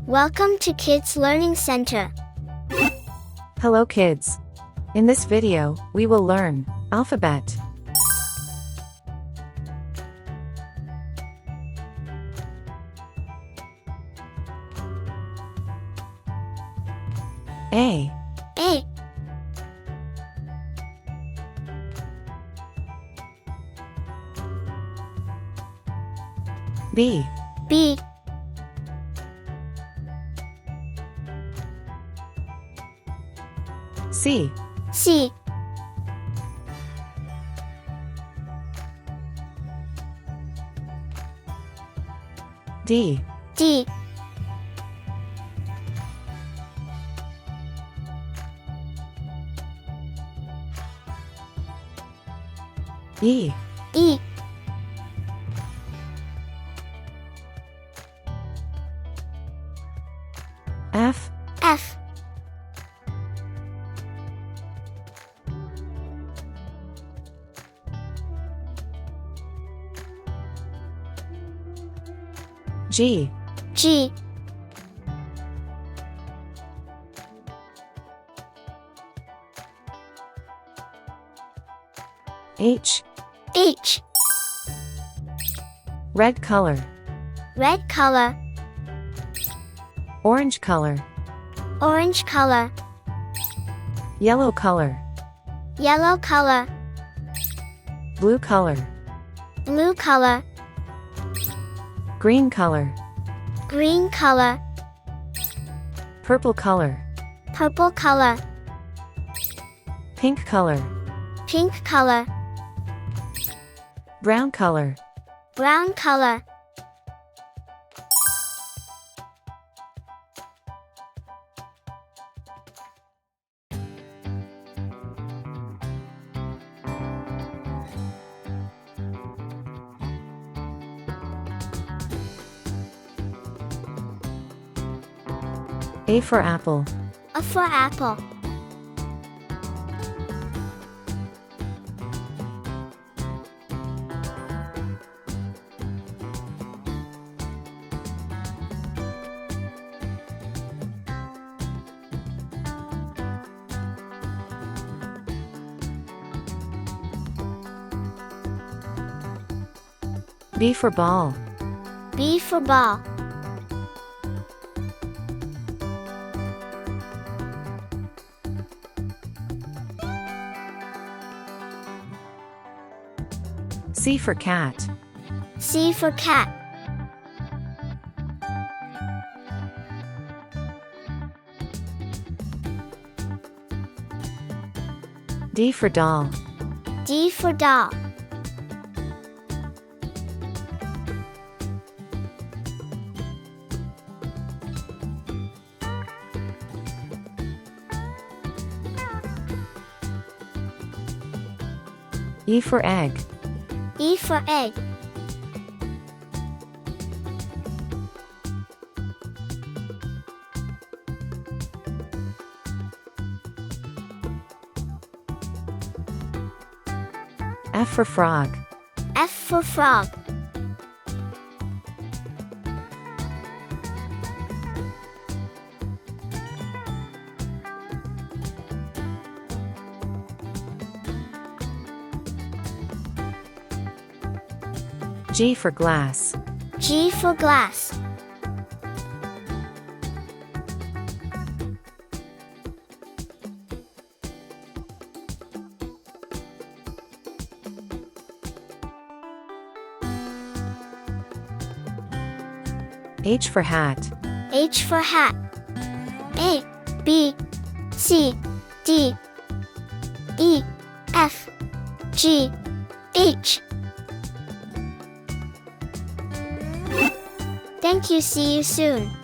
Welcome to Kids Learning Center. Hello kids. In this video, we will learn alphabet. A. A, B. B, C. C, D. D, E. E, F. F, G. G, H. H, Red color. red color, Orange color. orange color, Yellow color. yellow color, Blue color. blue color, Green color. green color, Purple color. purple color, Pink color. pink color, Brown color. brown color. A for apple. A for apple. B for ball. B for ball. C for cat. C for cat. D for doll. D for doll. E for egg. E for egg. F for frog. F for frog. G for glass. G for glass. H for hat. H for hat. A, B, C, D, E, F, G, H. Thank you. See you soon.